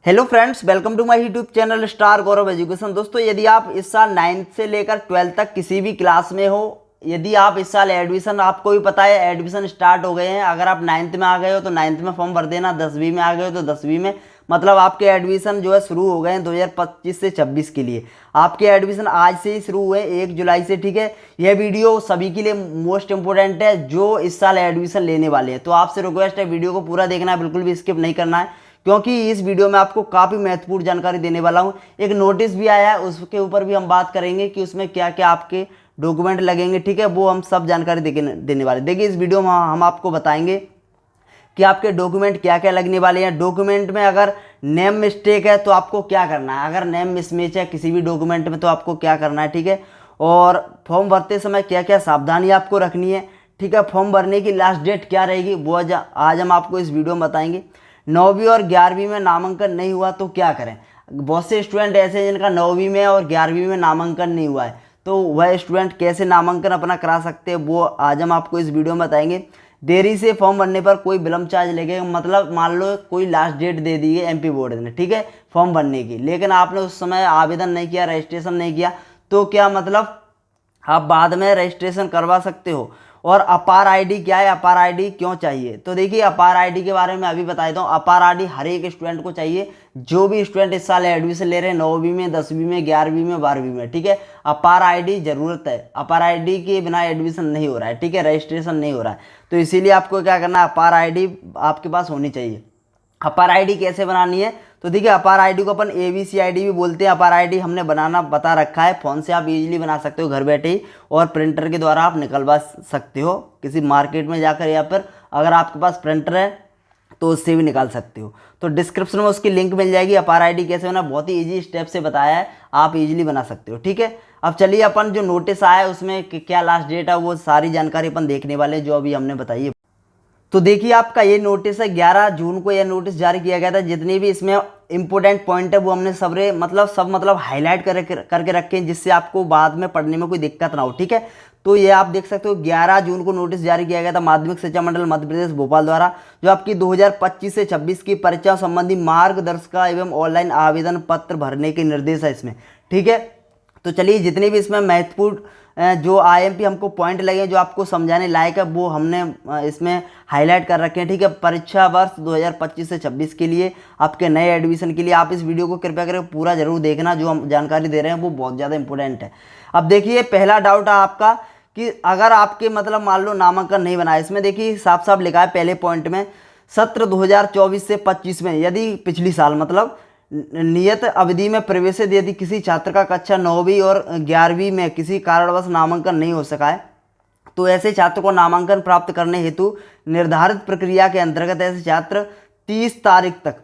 Hello friends, welcome to my YouTube channel star Gaurav education. दोस्तों, यदि आप इस साल 9th से लेकर 12th तक किसी भी क्लास में हो, यदि आप इस साल एडमिशन, आपको भी पता है एडमिशन स्टार्ट हो गए हैं। अगर आप 9th में आ गए हो तो 9th में फॉर्म भर देना, 10वीं में आ गए हो तो 10वीं में, मतलब आपके एडमिशन जो है शुरू हो गए हैं 2025 से 26 के लिए। आपके एडमिशन आज से ही शुरू हुए 1 जुलाई से। ठीक है, यह वीडियो सभी के लिए मोस्ट इंपॉर्टेंट है जो इस साल एडमिशन लेने वाले हैं। तो आपसे रिक्वेस्ट है, वीडियो को पूरा देखना है, बिल्कुल भी स्किप नहीं करना है, क्योंकि इस वीडियो में आपको काफ़ी महत्वपूर्ण जानकारी देने वाला हूं। एक नोटिस भी आया है, उसके ऊपर भी हम बात करेंगे कि उसमें क्या क्या आपके डॉक्यूमेंट लगेंगे। ठीक है, वो हम सब जानकारी देने वाले। देखिए, इस वीडियो में हम आपको बताएंगे कि आपके डॉक्यूमेंट क्या क्या लगने वाले हैं। डॉक्यूमेंट में अगर नेम मिस्टेक है तो आपको क्या करना है, अगर नेम मिसमैच है किसी भी डॉक्यूमेंट में तो आपको क्या करना है। ठीक है, और फॉर्म भरते समय क्या क्या सावधानी आपको रखनी है। ठीक है, फॉर्म भरने की लास्ट डेट क्या रहेगी वो आज हम आपको इस वीडियो में बताएंगे। 9वीं और 11वीं में नामांकन नहीं हुआ तो क्या करें। बहुत से स्टूडेंट ऐसे हैं जिनका 9वीं में और 11वीं में नामांकन नहीं हुआ है, तो वह स्टूडेंट कैसे नामांकन अपना करा सकते हैं वो आज हम आपको इस वीडियो में बताएंगे। देरी से फॉर्म भरने पर कोई विलम्ब चार्ज लगेगा, मतलब मान लो कोई लास्ट डेट दे दी है एमपी बोर्ड ने, ठीक है, फॉर्म भरने की, लेकिन आपने उस समय आवेदन नहीं किया, रजिस्ट्रेशन नहीं किया, तो क्या मतलब आप बाद में रजिस्ट्रेशन करवा सकते हो। और अपार आईडी क्या है, अपार आईडी क्यों चाहिए, तो देखिए अपार आईडी के बारे में अभी बता देता हूँ। अपार आईडी हर एक स्टूडेंट को चाहिए, जो भी स्टूडेंट इस साल एडमिशन ले रहे हैं 9वीं में, 10वीं में, 11वीं में, 12वीं में। ठीक है, अपार आईडी जरूरत है, अपार आईडी के बिना एडमिशन नहीं हो रहा है। ठीक है, रजिस्ट्रेशन नहीं हो रहा है, तो इसीलिए आपको क्या करना है, अपार आईडी आपके पास होनी चाहिए। अपार आईडी कैसे बनानी है, तो देखिए अपार आईडी को अपन एबीसी आईडी भी बोलते हैं। अपार आईडी हमने बनाना बता रखा है, फ़ोन से आप इजीली बना सकते हो घर बैठे ही, और प्रिंटर के द्वारा आप निकलवा सकते हो किसी मार्केट में जाकर, या फिर अगर आपके पास प्रिंटर है तो उससे भी निकाल सकते हो। तो डिस्क्रिप्शन में उसकी लिंक मिल जाएगी। अपार आईडी कैसे बना, बहुत ही ईजी स्टेप से बताया है, आप इजीली बना सकते हो। ठीक है, अब चलिए अपन जो नोटिस आया है उसमें क्या लास्ट डेट है वो सारी जानकारी अपन देखने वाले हैं जो अभी हमने बताई है। तो देखिए, आपका ये नोटिस है, 11 जून को यह नोटिस जारी किया गया था। जितने भी इसमें इंपॉर्टेंट पॉइंट है वो हमने सब हाईलाइट करके रखे हैं, जिससे आपको बाद में पढ़ने में कोई दिक्कत ना हो। ठीक है, तो ये आप देख सकते हो 11 जून को नोटिस जारी किया गया था माध्यमिक शिक्षा मंडल मध्य प्रदेश भोपाल द्वारा, जो आपकी 2025 से 26 की परीक्षा संबंधी मार्गदर्शिका एवं ऑनलाइन आवेदन पत्र भरने के निर्देश है इसमें। ठीक है, तो चलिए जितने भी इसमें महत्वपूर्ण जो आईएमपी हमको पॉइंट लगे जो आपको समझाने लायक है वो हमने इसमें हाईलाइट कर रखे हैं। ठीक है, परीक्षा वर्ष 2025 से 26 के लिए आपके नए एडमिशन के लिए आप इस वीडियो को कृपया करके पूरा जरूर देखना। जो हम जानकारी दे रहे हैं वो बहुत ज़्यादा इंपॉर्टेंट है। अब देखिए, पहला डाउट है आपका कि अगर आपके मतलब मान लो नामांकन नहीं बना है, इसमें देखिए साफ साफ लिखा है पहले पॉइंट में, सत्र 2024 से 25 में यदि पिछली साल मतलब नियत अवधि में प्रवेश यदि किसी छात्र का कक्षा 9वीं और 11वीं में किसी कारणवश नामांकन नहीं हो सका है, तो ऐसे छात्र को नामांकन प्राप्त करने हेतु निर्धारित प्रक्रिया के अंतर्गत ऐसे छात्र 30 तारीख तक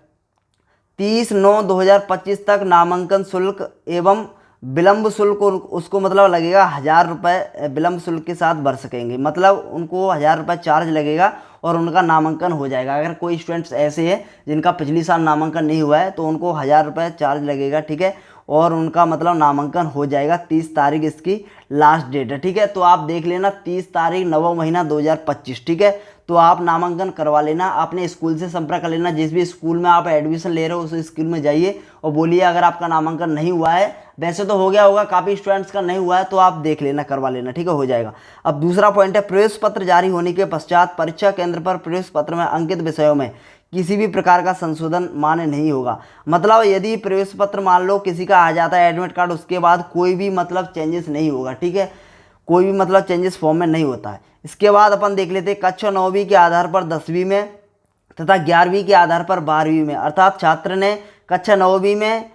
30/9/2025 तक नामांकन शुल्क एवं विलम्ब शुल्क उसको मतलब लगेगा 1000 रुपये विलम्ब शुल्क के साथ भर सकेंगे, मतलब उनको 1000 रुपये चार्ज लगेगा और उनका नामांकन हो जाएगा। अगर कोई स्टूडेंट्स ऐसे हैं जिनका पिछली साल नामांकन नहीं हुआ है तो उनको 1000 रुपये चार्ज लगेगा। ठीक है, और उनका मतलब नामांकन हो जाएगा। 30 तारीख इसकी लास्ट डेट है। ठीक है, तो आप देख लेना 30 तारीख 9वां महीना 2025। ठीक है, तो आप नामांकन करवा लेना, अपने स्कूल से संपर्क कर लेना। जिस भी स्कूल में आप एडमिशन ले रहे हो उस स्कूल में जाइए और बोलिए अगर आपका नामांकन नहीं हुआ है, वैसे तो हो गया होगा, काफ़ी स्टूडेंट्स का नहीं हुआ है, तो आप देख लेना, करवा लेना। ठीक है, हो जाएगा। अब दूसरा पॉइंट है, प्रवेश पत्र जारी होने के पश्चात परीक्षा केंद्र पर प्रवेश पत्र में अंकित विषयों में किसी भी प्रकार का संशोधन मान्य नहीं होगा। मतलब यदि प्रवेश पत्र मान लो किसी का आ जाता है एडमिट कार्ड, उसके बाद कोई भी मतलब चेंजेस नहीं होगा। ठीक है, कोई भी मतलब चेंजेस फॉर्म में नहीं होता है। इसके बाद अपन देख लेते हैं, कक्षा 9वीं के आधार पर 10वीं में तथा 11वीं के आधार पर 12वीं में, अर्थात छात्र ने कक्षा 9वीं में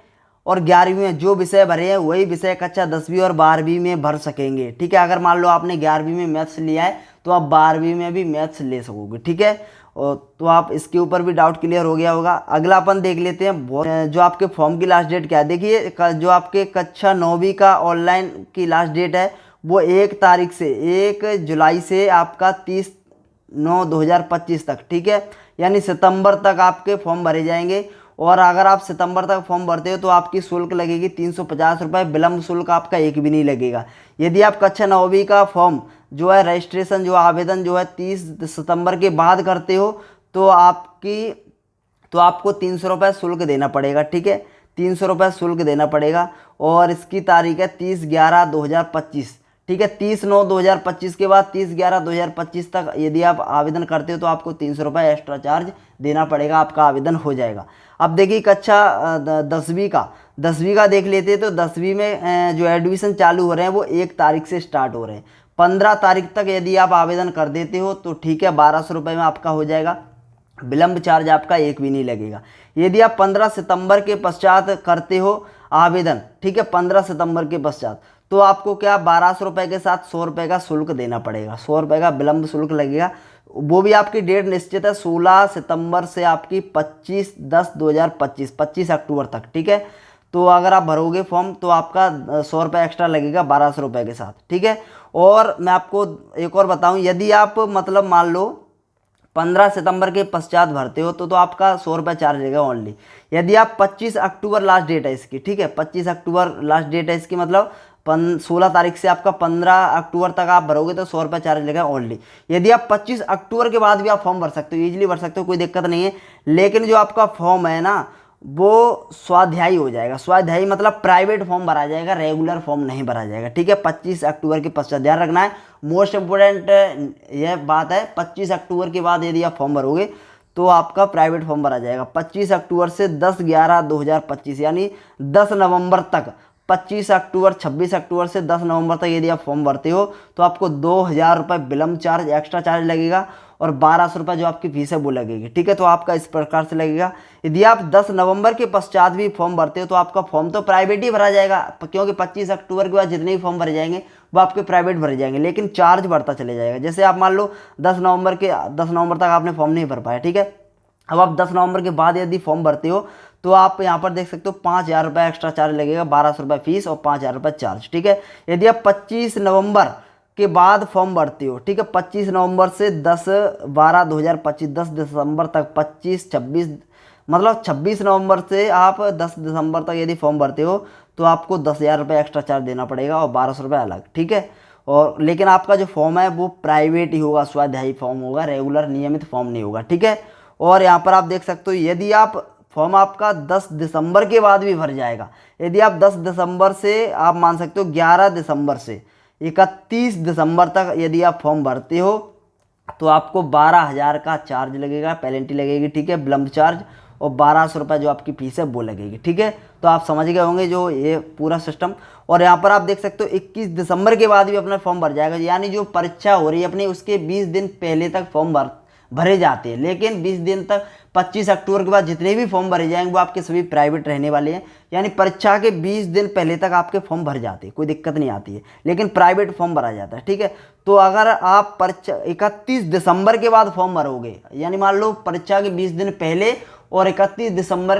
और 11वीं में जो विषय भरे हैं वही विषय कक्षा 10वीं और 12वीं में भर सकेंगे। ठीक है, अगर मान लो आपने 11वीं में मैथ्स लिया है तो आप 12वीं में भी मैथ्स ले सकोगे। ठीक है, तो आप इसके ऊपर भी डाउट क्लियर हो गया होगा। अगला अपन देख लेते हैं, जो आपके फॉर्म की लास्ट डेट क्या है। देखिए, जो आपके कक्षा 9वीं का ऑनलाइन की लास्ट डेट है वो 1 जुलाई से आपका 30/9/2025 तक। ठीक है, यानी सितंबर तक आपके फॉर्म भरे जाएंगे। और अगर आप सितंबर तक फॉर्म भरते हो तो आपकी शुल्क लगेगी 350 रुपये, विलम्ब शुल्क आपका एक भी नहीं लगेगा। यदि आप कक्षा 9वीं का फॉर्म जो है रजिस्ट्रेशन जो आवेदन जो है 30 सितंबर के बाद करते हो तो आपकी तो आपको 300 रुपये शुल्क देना पड़ेगा। ठीक है, 300 रुपये शुल्क देना पड़ेगा। और इसकी तारीख है 30/11/2025। ठीक है, 30/9/2025 के बाद 30/11/2025 तक यदि आप आवेदन करते हो तो आपको 300 रुपये एक्स्ट्रा चार्ज देना पड़ेगा, आपका आवेदन हो जाएगा। अब देखिए कक्षा 10वीं का देख लेते हैं। तो 10वीं में जो एडमिशन चालू हो रहे हैं वो 1 तारीख से स्टार्ट हो रहे हैं। 15 तारीख तक यदि आप आवेदन कर देते हो तो ठीक है, 1200 रुपये में आपका हो जाएगा। विलंब चार्ज आपका 1 भी नहीं लगेगा। यदि आप 15 सितंबर के पश्चात करते हो आवेदन, ठीक है, 15 सितंबर के पश्चात, तो आपको क्या 1200 रुपये के साथ 100 रुपये का शुल्क देना पड़ेगा। 100 रुपये का विलंब शुल्क लगेगा। वो भी आपकी डेट निश्चित है 16 सितंबर से आपकी 25/10/2025, 25 अक्टूबर तक। ठीक है, तो अगर आप भरोगे फॉर्म तो आपका 100 रुपये एक्स्ट्रा लगेगा 1200 रुपये के साथ। ठीक है, और मैं आपको एक और बताऊं, यदि आप मतलब मान लो 15 सितंबर के पश्चात भरते हो तो आपका 100 रुपये चार्ज लगेगा ओनली। यदि आप 25 अक्टूबर लास्ट डेट है इसकी, ठीक है, 25 अक्टूबर लास्ट डेट है इसकी, मतलब 16 तारीख से आपका 15 अक्टूबर तक आप भरोगे तो 100 रुपये चार्ज लगेगा ओनली। यदि आप 25 अक्टूबर के बाद भी आप फॉर्म भर सकते हो, ईजिली भर सकते हो, कोई दिक्कत नहीं है। लेकिन जो आपका फॉर्म है ना वो स्वाध्यायी हो जाएगा। स्वाध्यायी मतलब प्राइवेट फॉर्म भरा जाएगा, रेगुलर फॉर्म नहीं भरा जाएगा। ठीक है, 25 अक्टूबर के पश्चात ध्यान रखना है, मोस्ट इंपोर्टेंट यह बात है। 25 अक्टूबर के बाद यदि आप फॉर्म भरोगे तो आपका प्राइवेट फॉर्म भरा जाएगा। 25 अक्टूबर से 10/11/2025 यानी 10 नवंबर तक, 25 अक्टूबर 26 अक्टूबर से 10 नवंबर तक यदि आप फॉर्म भरते हो तो आपको 2000 रुपये विलंब चार्ज एक्स्ट्रा चार्ज लगेगा और 1200 रुपये जो आपकी फीस है वो लगेगी। ठीक है, तो आपका इस प्रकार से लगेगा। यदि आप 10 नवंबर के पश्चात भी फॉर्म भरते हो तो आपका फॉर्म तो प्राइवेट ही भरा जाएगा, क्योंकि 25 अक्टूबर के बाद जितने भी फॉर्म भरे जाएंगे वो आपके प्राइवेट भरे जाएंगे, लेकिन चार्ज बढ़ता चले जाएगा। जैसे आप मान लो 10 नवंबर तक आपने फॉर्म नहीं भर पाया, ठीक है, अब आप 10 नवंबर के बाद यदि फॉर्म भरते हो तो आप यहाँ पर देख सकते हो 5000 रुपये एक्स्ट्रा चार्ज लगेगा, 1200 रुपये फीस और 5000 रुपये चार्ज। ठीक है, यदि आप 25 नवंबर के बाद फॉर्म भरते हो, ठीक है, 25 नवंबर से 10/12/2025, 10 दिसंबर तक, 25-26 मतलब 26 नवंबर से आप 10 दिसंबर तक यदि फॉर्म भरते हो तो आपको 10,000 रुपये एक्स्ट्रा चार्ज देना पड़ेगा और 1200 रुपये अलग। ठीक है, और लेकिन आपका जो फॉर्म है वो प्राइवेट ही होगा, स्वाध्यायी फॉर्म होगा, रेगुलर नियमित फॉर्म नहीं होगा। ठीक है, और यहाँ पर आप देख सकते हो यदि आप फॉर्म आपका 10 दिसंबर के बाद भी भर जाएगा, यदि आप 10 दिसंबर से आप मान सकते हो 11 दिसंबर से 31 दिसंबर तक यदि आप फॉर्म भरते हो तो आपको 12,000 का चार्ज लगेगा, पेनल्टी लगेगी। ठीक है, विलंब चार्ज और 1200 रुपये जो आपकी फीस है वो लगेगी। ठीक है, तो आप समझ गए होंगे जो ये पूरा सिस्टम। और यहाँ पर आप देख सकते हो 21 दिसंबर के बाद भी अपना फॉर्म भर जाएगा, यानी जो परीक्षा हो रही है अपनी उसके 20 दिन पहले तक फॉर्म भरे जाते हैं। लेकिन 20 दिन तक 25 अक्टूबर के बाद जितने भी फॉर्म भरे जाएंगे वो आपके सभी प्राइवेट रहने वाले हैं, यानी परीक्षा के 20 दिन पहले तक आपके फॉर्म भर जाते हैं, कोई दिक्कत नहीं आती है, लेकिन प्राइवेट फॉर्म भरा जाता है। ठीक है, तो अगर आप परीक्षा 31 दिसंबर के बाद फॉर्म भरोगे, यानी मान लो परीक्षा के 20 दिन पहले और 31 दिसंबर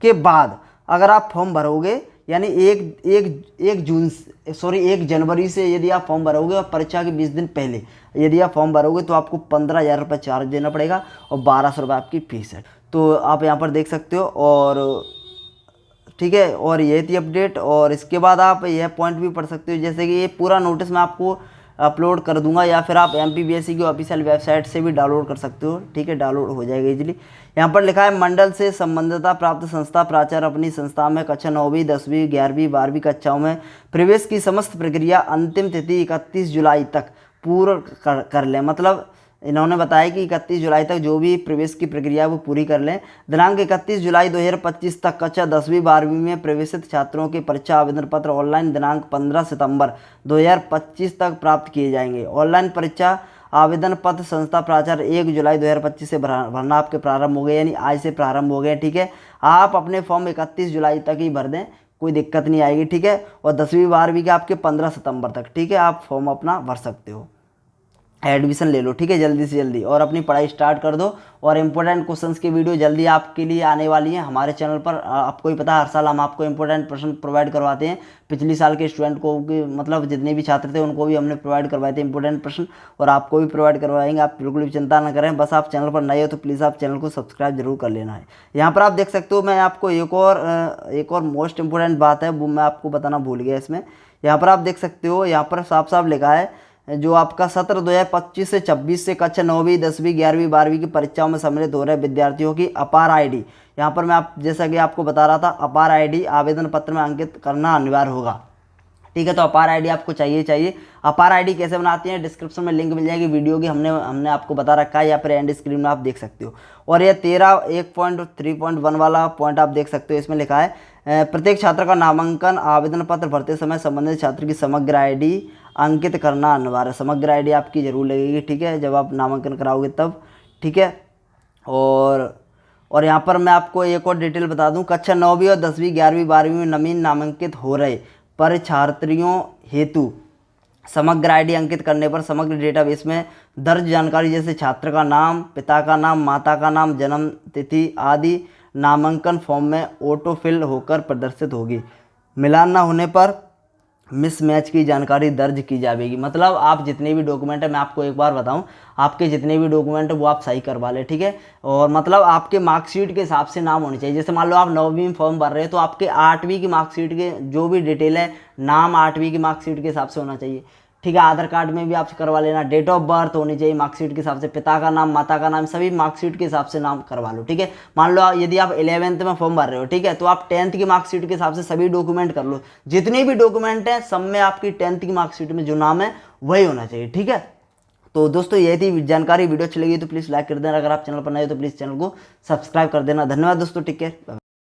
के बाद अगर आप फॉर्म भरोगे, यानी 1 जनवरी से यदि आप फॉर्म भरोगे और परीक्षा के 20 दिन पहले यदि आप फॉर्म भरोगे तो आपको 15,000 रुपये चार्ज देना पड़ेगा और 1200 रुपये आपकी फीस है। तो आप यहाँ पर देख सकते हो। और ठीक है, और ये थी अपडेट। और इसके बाद आप यह पॉइंट भी पढ़ सकते हो, जैसे कि ये पूरा नोटिस मैं आपको अपलोड कर दूंगा या फिर आप MPBSE की ऑफिशियल वेबसाइट से भी डाउनलोड कर सकते हो। ठीक है, डाउनलोड हो जाएगा इजीली। यहाँ पर लिखा है मंडल से संबद्धता प्राप्त संस्था प्राचार्य अपनी संस्था में कक्षा 9वीं 10वीं 11वीं 12वीं कक्षाओं में प्रवेश की समस्त प्रक्रिया अंतिम तिथि 31 जुलाई तक पूर्ण कर लें। मतलब इन्होंने बताया कि 31 जुलाई तक जो भी प्रवेश की प्रक्रिया है वो पूरी कर लें। दिनांक 31 जुलाई 2025 तक कक्षा 10वीं 12वीं में प्रवेशित छात्रों के परीक्षा आवेदन पत्र ऑनलाइन दिनांक 15 सितंबर 2025 तक प्राप्त किए जाएंगे। ऑनलाइन परीक्षा आवेदन पत्र संस्था प्राचार्य 1 जुलाई 2025 से भरना आपके प्रारंभ हो गए, यानी आज से प्रारंभ हो गए। ठीक है, आप अपने फॉर्म 31 जुलाई तक ही भर दें, कोई दिक्कत नहीं आएगी। ठीक है, और 10वीं 12वीं के आपके 15 सितंबर तक। ठीक है, आप फॉर्म अपना भर सकते हो, एडमिशन ले लो। ठीक है, जल्दी से जल्दी और अपनी पढ़ाई स्टार्ट कर दो। और इम्पोर्टेंट क्वेश्चंस की वीडियो जल्दी आपके लिए आने वाली है हमारे चैनल पर। आपको ही पता है हर साल हम आपको इम्पोर्टेंट प्रश्न प्रोवाइड करवाते हैं। पिछले साल के स्टूडेंट को मतलब जितने भी छात्र थे उनको भी हमने प्रोवाइड करवाए थे इंपॉर्टेंट प्रश्न, और आपको भी प्रोवाइड करवाएंगे। आप बिल्कुल भी चिंता ना करें, बस आप चैनल पर नए हो तो प्लीज़ आप चैनल को सब्सक्राइब जरूर कर लेना है। यहाँ पर आप देख सकते हो, मैं आपको एक और मोस्ट इंपॉर्टेंट बात है वो मैं आपको बताना भूल गया इसमें। यहाँ पर आप देख सकते हो, यहाँ पर साफ साफ लिखा है जो आपका सत्र 2025 से 26 से कक्षा 9वीं 10वीं 11वीं 12वीं की परीक्षाओं में सम्मिलित हो रहे विद्यार्थियों की अपार आईडी, यहाँ पर मैं आप जैसा कि आपको बता रहा था अपार आईडी आवेदन पत्र में अंकित करना अनिवार्य होगा। ठीक है, तो अपार आईडी आपको चाहिए। अपार आईडी कैसे बनाती है, डिस्क्रिप्शन में लिंक मिल जाएगी वीडियो की, हमने आपको बता रखा है, या फिर एंड स्क्रीन में आप देख सकते हो। और ये 13.1.3.1 वाला पॉइंट आप देख सकते हो, इसमें लिखा है प्रत्येक छात्र का नामांकन आवेदन पत्र भरते समय संबंधित छात्र की समग्र आईडी अंकित करना अनिवार्य। समग्र आईडी आपकी जरूर लगेगी, ठीक है, जब आप नामांकन कराओगे तब। ठीक है, और यहाँ पर मैं आपको एक और डिटेल बता दूँ, कक्षा 9वीं और 10वीं 11वीं 12वीं में नवीन नामांकित हो रहे परीक्षार्थियों हेतु समग्र आईडी अंकित करने पर समग्र डेटाबेस में दर्ज जानकारी जैसे छात्र का नाम, पिता का नाम, माता का नाम, जन्म तिथि आदि नामांकन फॉर्म में ऑटो फिल होकर प्रदर्शित होगी। मिलान न होने पर मिसमैच की जानकारी दर्ज की जाएगी। मतलब आप जितने भी डॉक्यूमेंट है, मैं आपको एक बार बताऊं, आपके जितने भी डॉक्यूमेंट है वो आप सही करवा लें। ठीक है, और मतलब आपके मार्कशीट के हिसाब से नाम होने चाहिए। जैसे मान लो आप 9वीं में फॉर्म भर रहे हो तो आपके 8वीं की मार्कशीट के जो भी डिटेल है, नाम 8वीं की मार्कशीट के हिसाब से होना चाहिए। ठीक है, आधार कार्ड में भी आप करवा लेना, डेट ऑफ बर्थ होनी चाहिए मार्कशीट के हिसाब से, पिता का नाम, माता का नाम, सभी मार्कशीट के हिसाब से नाम करवा लो। ठीक है, मान लो यदि आप 11th में फॉर्म भर रहे हो, ठीक है, तो आप 10th की मार्कशीट के हिसाब से सभी डॉक्यूमेंट कर लो। जितने भी डॉक्यूमेंट हैं सब में आपकी 10th की मार्कशीट में जो नाम है वही होना चाहिए। ठीक है, तो दोस्तों ये थी जानकारी। वीडियो अच्छी लगी तो प्लीज़ लाइक कर देना, अगर आप चैनल पर नए हो तो प्लीज़ चैनल को सब्सक्राइब कर देना। धन्यवाद दोस्तों, टेक केयर।